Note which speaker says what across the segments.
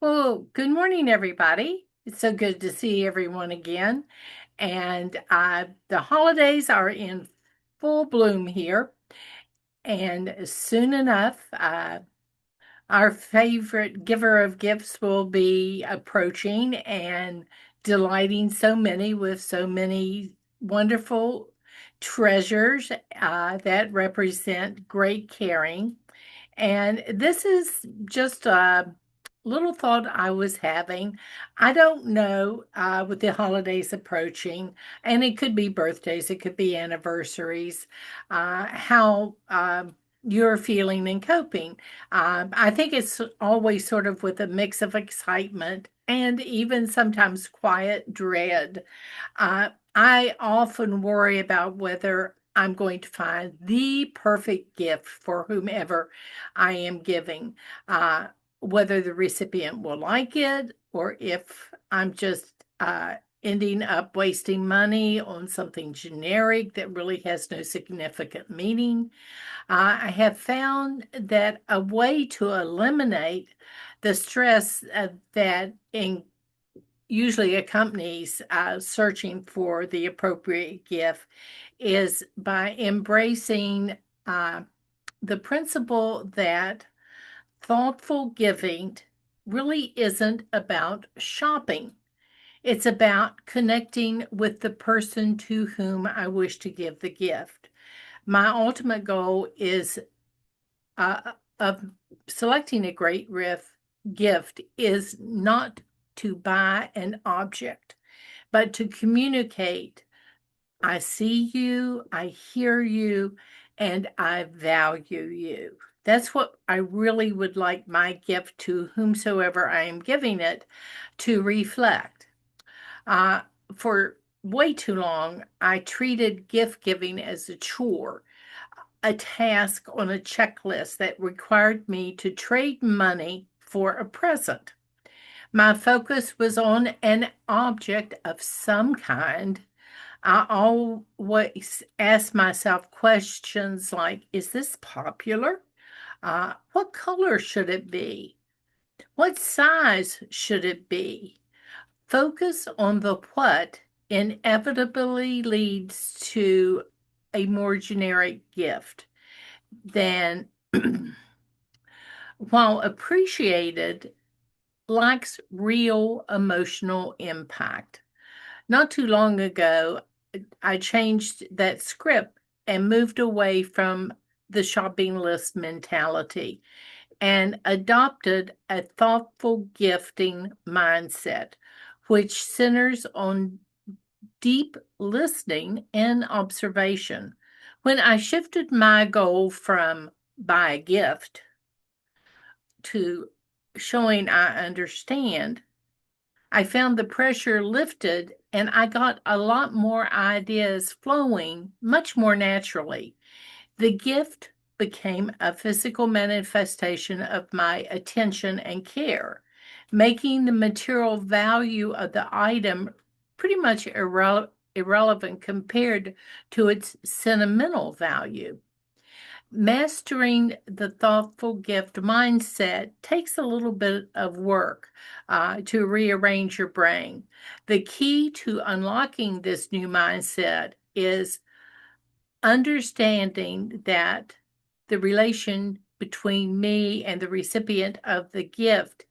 Speaker 1: Well, good morning, everybody. It's so good to see everyone again. And the holidays are in full bloom here. And soon enough, our favorite giver of gifts will be approaching and delighting so many with so many wonderful treasures that represent great caring. And this is just a little thought I was having. I don't know with the holidays approaching, and it could be birthdays, it could be anniversaries, how you're feeling and coping. I think it's always sort of with a mix of excitement and even sometimes quiet dread. I often worry about whether I'm going to find the perfect gift for whomever I am giving, whether the recipient will like it or if I'm just ending up wasting money on something generic that really has no significant meaning. I have found that a way to eliminate the stress that usually accompanies searching for the appropriate gift is by embracing uh, the principle that thoughtful giving really isn't about shopping. It's about connecting with the person to whom I wish to give the gift. My ultimate goal is of selecting a gift is not to buy an object, but to communicate. I see you, I hear you, and I value you. That's what I really would like my gift to whomsoever I am giving it to reflect. Uh, for way too long, I treated gift giving as a chore, a task on a checklist that required me to trade money for a present. My focus was on an object of some kind. I always ask myself questions like, is this popular? What color should it be? What size should it be? Focus on the what inevitably leads to a more generic gift than while appreciated lacks real emotional impact. Not too long ago, I changed that script and moved away from the shopping list mentality and adopted a thoughtful gifting mindset, which centers on deep listening and observation. When I shifted my goal from buy a gift to showing I understand, I found the pressure lifted and I got a lot more ideas flowing much more naturally. The gift became a physical manifestation of my attention and care, making the material value of the item pretty much irrelevant compared to its sentimental value. Mastering the thoughtful gift mindset takes a little bit of work to rearrange your brain. The key to unlocking this new mindset is understanding that the relation between me and the recipient of the gift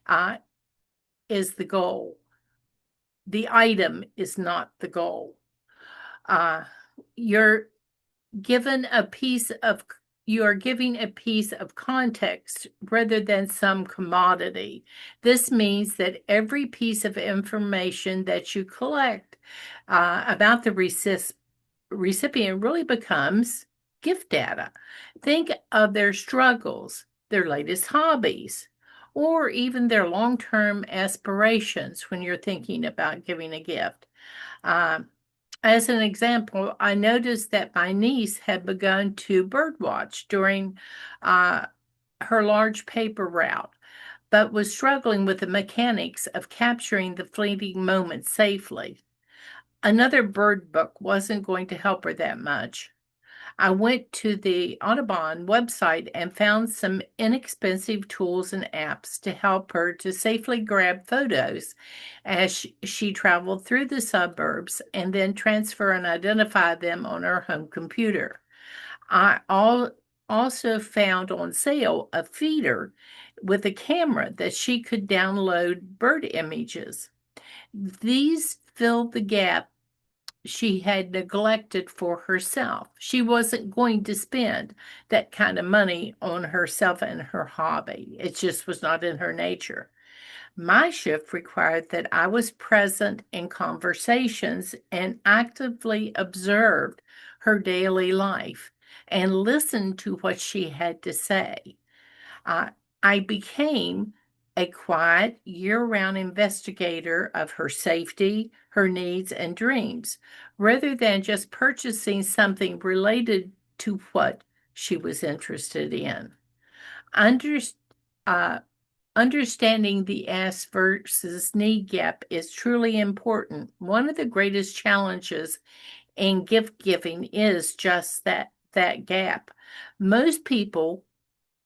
Speaker 1: uh, is the goal. The item is not the goal. Uh, you're given a piece of you are giving a piece of context rather than some commodity. This means that every piece of information that you collect about the recipient really becomes gift data. Think of their struggles, their latest hobbies, or even their long term aspirations when you're thinking about giving a gift. Um, as an example, I noticed that my niece had begun to birdwatch during uh, her large paper route, but was struggling with the mechanics of capturing the fleeting moments safely. Another bird book wasn't going to help her that much. I went to the Audubon website and found some inexpensive tools and apps to help her to safely grab photos as she traveled through the suburbs and then transfer and identify them on her home computer. I also found on sale a feeder with a camera that she could download bird images. These filled the gap she had neglected for herself. She wasn't going to spend that kind of money on herself and her hobby. It just was not in her nature. My shift required that I was present in conversations and actively observed her daily life and listened to what she had to say. I, I became a quiet, year round investigator of her safety, her needs, and dreams, rather than just purchasing something related to what she was interested in. Under, uh, Understanding the ask versus need gap is truly important. One of the greatest challenges in gift giving is just that gap. Most people,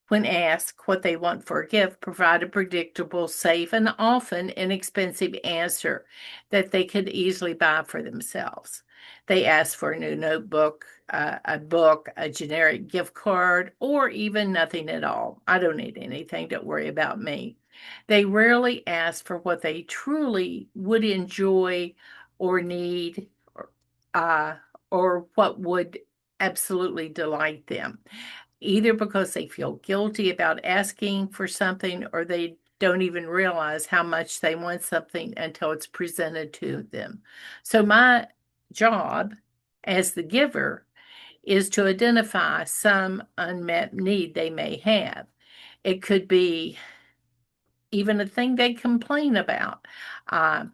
Speaker 1: when asked what they want for a gift, provide a predictable, safe, and often inexpensive answer that they could easily buy for themselves. They ask for a new notebook, a book, a generic gift card, or even nothing at all. I don't need anything, don't worry about me. They rarely ask for what they truly would enjoy or need, uh, or what would absolutely delight them, either because they feel guilty about asking for something or they don't even realize how much they want something until it's presented to them. So, my job as the giver is to identify some unmet need they may have. It could be even a thing they complain about, uh,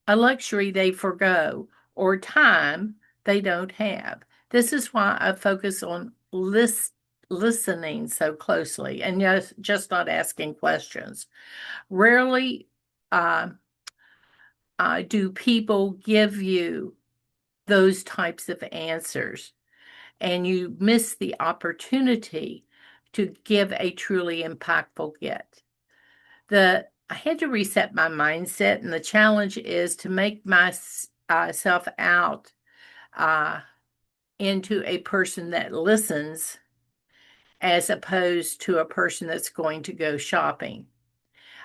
Speaker 1: a luxury they forgo, or time they don't have. This is why I focus on listening so closely and just not asking questions. Rarely uh, do people give you those types of answers, and you miss the opportunity to give a truly impactful gift. I had to reset my mindset, and the challenge is to make myself out uh, into a person that listens as opposed to a person that's going to go shopping.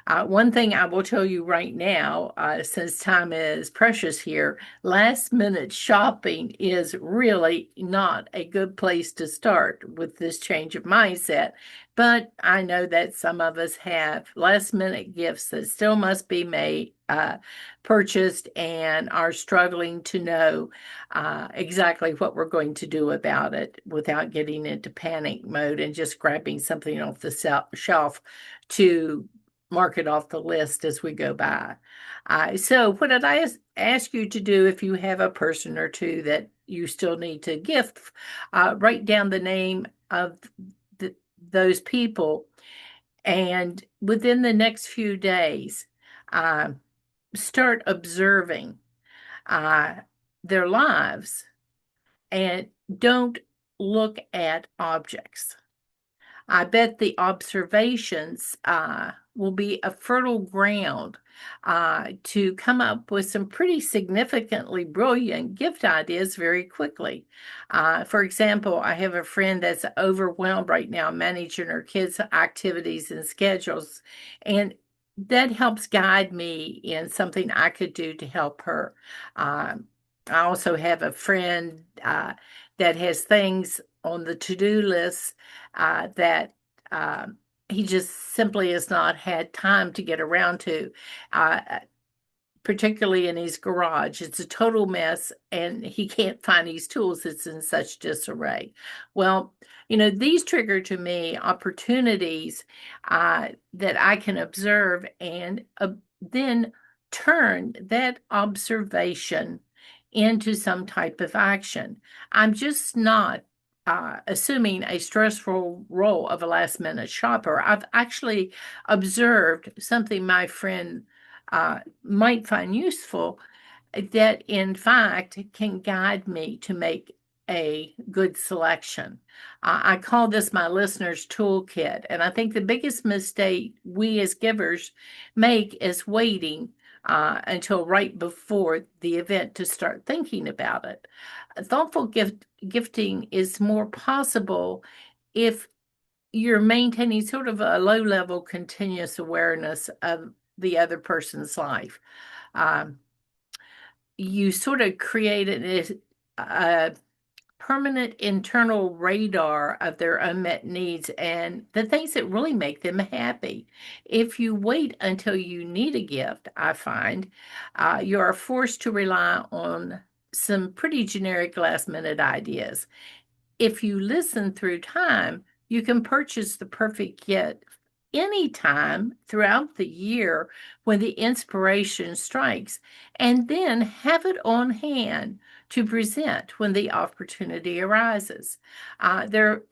Speaker 1: One thing I will tell you right now, since time is precious here, last minute shopping is really not a good place to start with this change of mindset. But I know that some of us have last minute gifts that still must be made, purchased, and are struggling to know exactly what we're going to do about it without getting into panic mode and just grabbing something off the shelf to mark it off the list as we go by. So, what did I ask you to do if you have a person or two that you still need to gift? Write down the name of those people, and within the next few days, uh, start observing uh, their lives and don't look at objects. I bet the observations will be a fertile ground to come up with some pretty significantly brilliant gift ideas very quickly. For example, I have a friend that's overwhelmed right now managing her kids' activities and schedules, and that helps guide me in something I could do to help her. I also have a friend that has things on the to-do list that he just simply has not had time to get around to, particularly in his garage. It's a total mess, and he can't find his tools. It's in such disarray. Well, these trigger to me opportunities that I can observe and then turn that observation into some type of action. I'm just not assuming a stressful role of a last minute shopper. I've actually observed something my friend might find useful that, in fact, can guide me to make a good selection. I call this my listener's toolkit. And I think the biggest mistake we as givers make is waiting until right before the event to start thinking about it. Thoughtful gifting is more possible if you're maintaining sort of a low level continuous awareness of the other person's life. Um, you sort of create a permanent internal radar of their unmet needs and the things that really make them happy. If you wait until you need a gift, I find you are forced to rely on some pretty generic last minute ideas. If you listen through time, you can purchase the perfect gift anytime throughout the year when the inspiration strikes, and then have it on hand to present when the opportunity arises. There are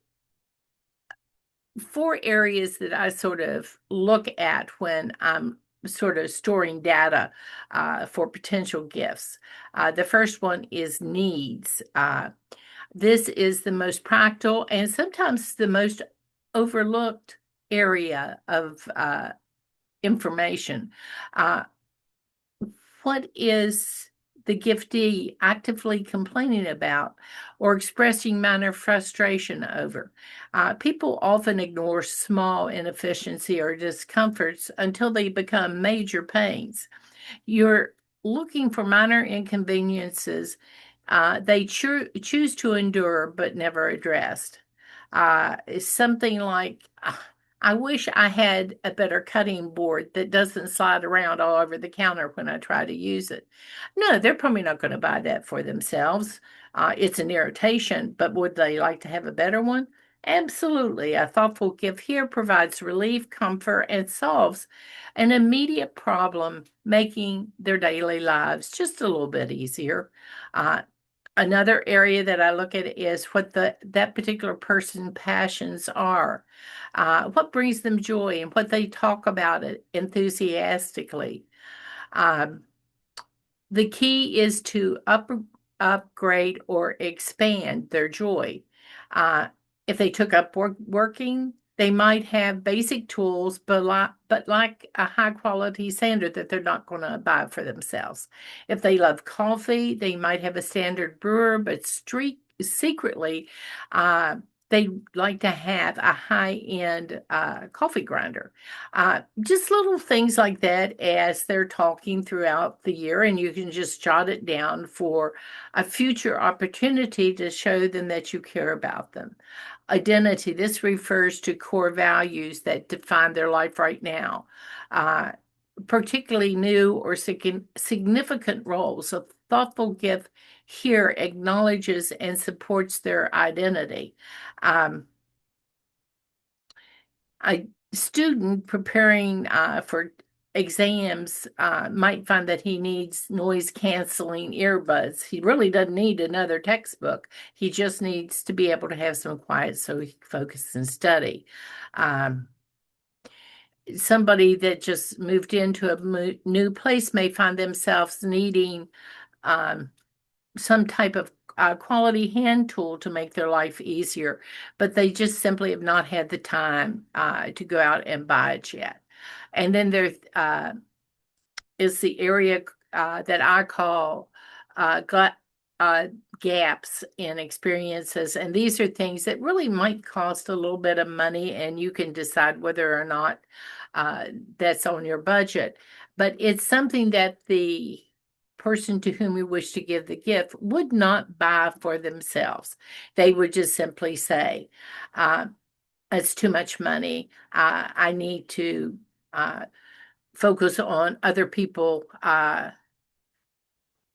Speaker 1: four areas that I sort of look at when I'm sort of storing data for potential gifts. The first one is needs. This is the most practical and sometimes the most overlooked area of information. Uh, what is the giftee actively complaining about or expressing minor frustration over? People often ignore small inefficiency or discomforts until they become major pains. You're looking for minor inconveniences they choose to endure but never addressed. Something like, I wish I had a better cutting board that doesn't slide around all over the counter when I try to use it. No, they're probably not going to buy that for themselves. It's an irritation, but would they like to have a better one? Absolutely. A thoughtful gift here provides relief, comfort, and solves an immediate problem, making their daily lives just a little bit easier. Uh, Another area that I look at is what that particular person's passions are, what brings them joy, and what they talk about it enthusiastically. Um, the key is to upgrade or expand their joy. Uh, if they took up working, they might have basic tools, but like a high quality sander that they're not going to buy for themselves. If they love coffee, they might have a standard brewer, but secretly, uh, they like to have a high end coffee grinder. Just little things like that as they're talking throughout the year, and you can just jot it down for a future opportunity to show them that you care about them. Identity, this refers to core values that define their life right now. Uh, Particularly new or significant roles. A thoughtful gift here acknowledges and supports their identity. Um, a student preparing for exams might find that he needs noise canceling earbuds. He really doesn't need another textbook. He just needs to be able to have some quiet so he can focus and study. Um, Somebody that just moved into a new place may find themselves needing um, some type of quality hand tool to make their life easier, but they just simply have not had the time to go out and buy it yet. And then there is the area that I call gut, uh, gaps in experiences. And these are things that really might cost a little bit of money, and you can decide whether or not uh, that's on your budget. But it's something that the person to whom you wish to give the gift would not buy for themselves. They would just simply say, uh, it's too much money. I need to uh, focus on other people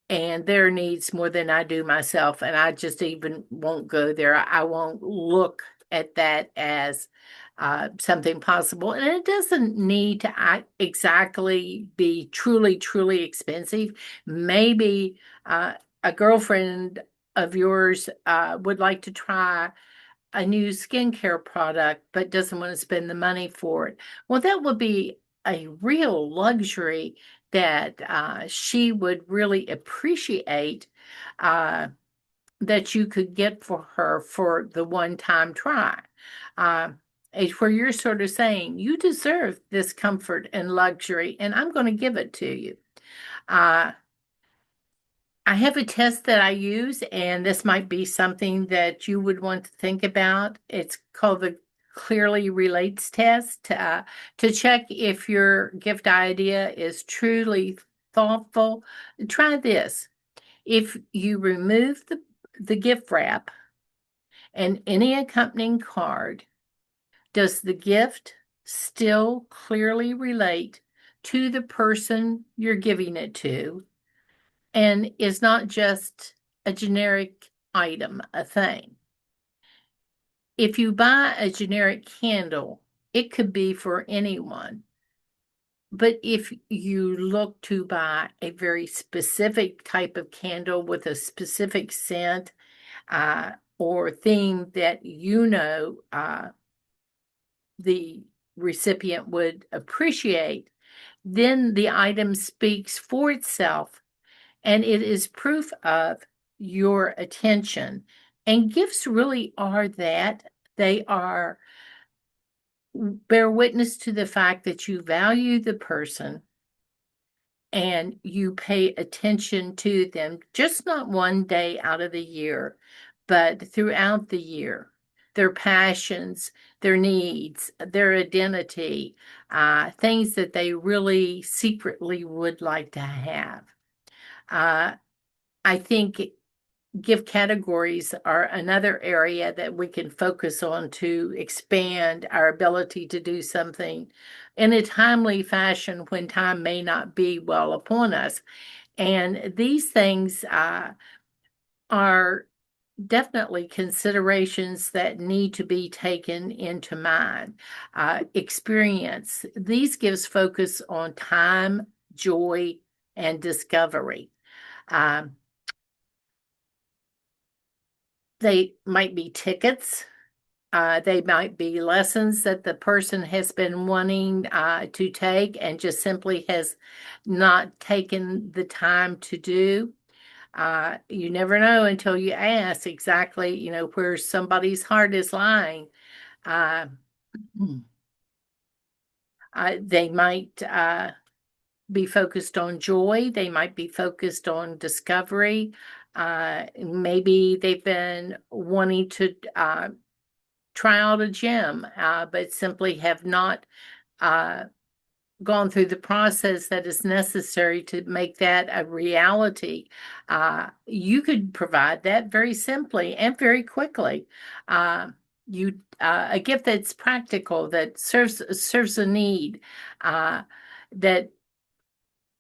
Speaker 1: and their needs more than I do myself. And I just even won't go there. I won't look at that as something possible. And it doesn't need to exactly be truly, truly expensive. Maybe a girlfriend of yours would like to try a new skincare product but doesn't want to spend the money for it. Well, that would be a real luxury that she would really appreciate. Uh, that you could get for her for the one-time try. Uh, it's where you're sort of saying, you deserve this comfort and luxury, and I'm going to give it to you. Uh, I have a test that I use, and this might be something that you would want to think about. It's called the Clearly Relates test to check if your gift idea is truly thoughtful. Try this. If you remove the gift wrap and any accompanying card, does the gift still clearly relate to the person you're giving it to and is not just a generic item, a thing? If you buy a generic candle, it could be for anyone. But if you look to buy a very specific type of candle with a specific scent or theme that the recipient would appreciate, then the item speaks for itself and it is proof of your attention. And gifts really are that. They are bear witness to the fact that you value the person and you pay attention to them, just not one day out of the year, but throughout the year. Their passions, their needs, their identity, things that they really secretly would like to have. Uh, I think gift categories are another area that we can focus on to expand our ability to do something in a timely fashion when time may not be well upon us. And these things are definitely considerations that need to be taken into mind. Experience. These gives focus on time, joy, and discovery. Um, they might be tickets. They might be lessons that the person has been wanting to take and just simply has not taken the time to do. You never know until you ask exactly, where somebody's heart is lying. Uh, they might be focused on joy. They might be focused on discovery. Maybe they've been wanting to try out a gym, but simply have not uh, gone through the process that is necessary to make that a reality. You could provide that very simply and very quickly. A gift that's practical, that serves a need, that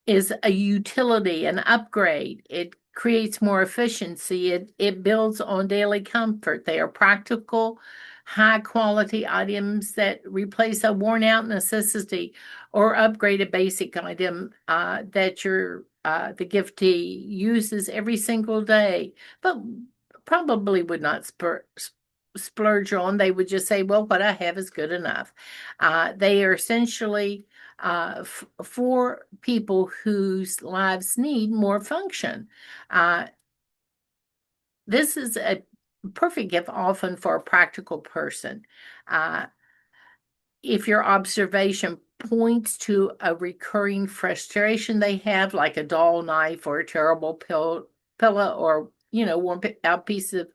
Speaker 1: is a utility, an upgrade. It creates more efficiency. It builds on daily comfort. They are practical, high quality items that replace a worn out necessity or upgrade a basic item that the giftee uses every single day, but probably would not splurge on. They would just say, well, what I have is good enough. They are essentially for people whose lives need more function. Uh, this is a perfect gift often for a practical person. Uh, if your observation points to a recurring frustration they have, like a dull knife or a terrible pillow or, worn out piece of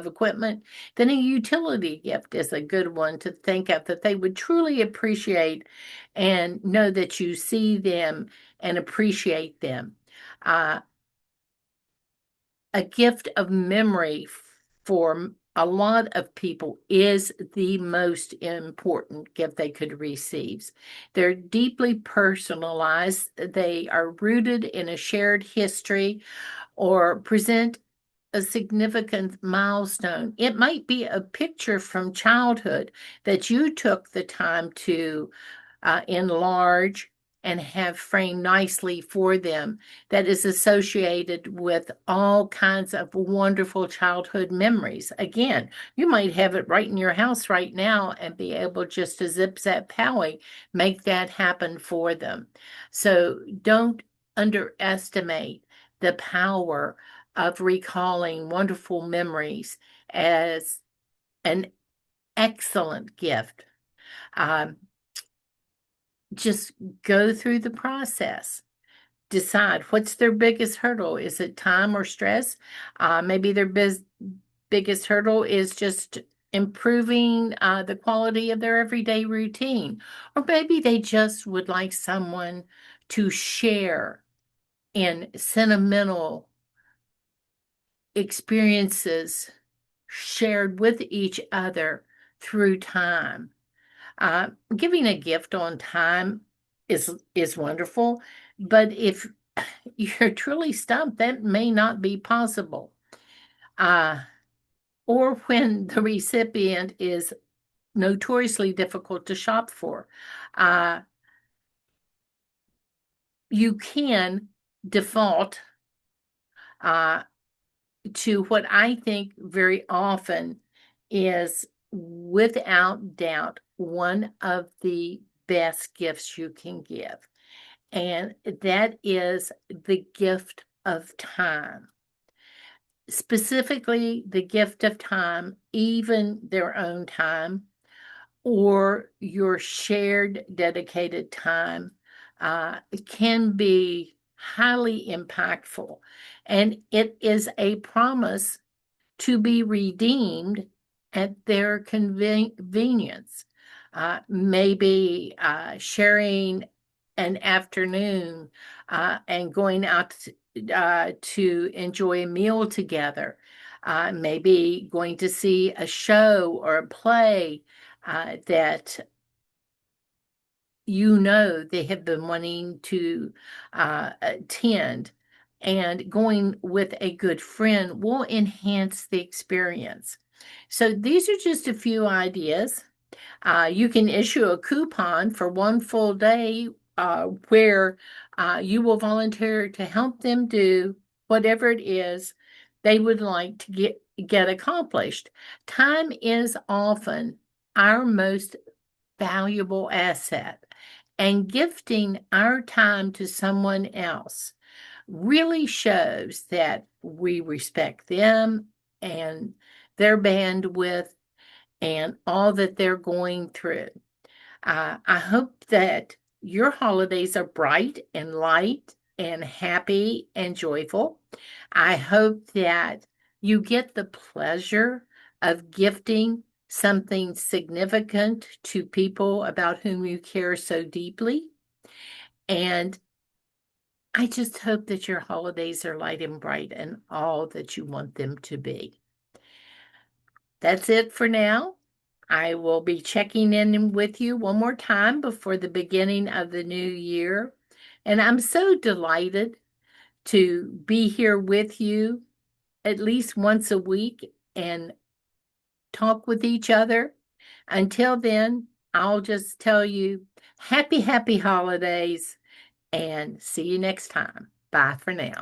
Speaker 1: equipment, then a utility gift is a good one to think of that they would truly appreciate and know that you see them and appreciate them. Uh, a gift of memory for a lot of people is the most important gift they could receive. They're deeply personalized. They are rooted in a shared history or present a significant milestone. It might be a picture from childhood that you took the time to enlarge and have framed nicely for them that is associated with all kinds of wonderful childhood memories. Again, you might have it right in your house right now and be able just to zip zap powie, make that happen for them. So don't underestimate the power of recalling wonderful memories as an excellent gift. Um, just go through the process. Decide what's their biggest hurdle. Is it time or stress? Maybe their biggest hurdle is just improving the quality of their everyday routine. Or maybe they just would like someone to share in sentimental experiences shared with each other through time. Giving a gift on time is wonderful, but if you're truly stumped, that may not be possible. Uh, or when the recipient is notoriously difficult to shop for. Uh, you can default uh, to what I think very often is, without doubt, one of the best gifts you can give. And that is the gift of time. Specifically, the gift of time, even their own time, or your shared dedicated time, can be highly impactful. And it is a promise to be redeemed at their convenience. Maybe sharing an afternoon and going out to enjoy a meal together. Maybe going to see a show or a play that they have been wanting to attend, and going with a good friend will enhance the experience. So these are just a few ideas. You can issue a coupon for one full day where you will volunteer to help them do whatever it is they would like to get accomplished. Time is often our most valuable asset, and gifting our time to someone else really shows that we respect them and their bandwidth and all that they're going through. I hope that your holidays are bright and light and happy and joyful. I hope that you get the pleasure of gifting something significant to people about whom you care so deeply. And I just hope that your holidays are light and bright and all that you want them to be. That's it for now. I will be checking in with you one more time before the beginning of the new year. And I'm so delighted to be here with you at least once a week and talk with each other. Until then, I'll just tell you happy holidays and see you next time. Bye for now.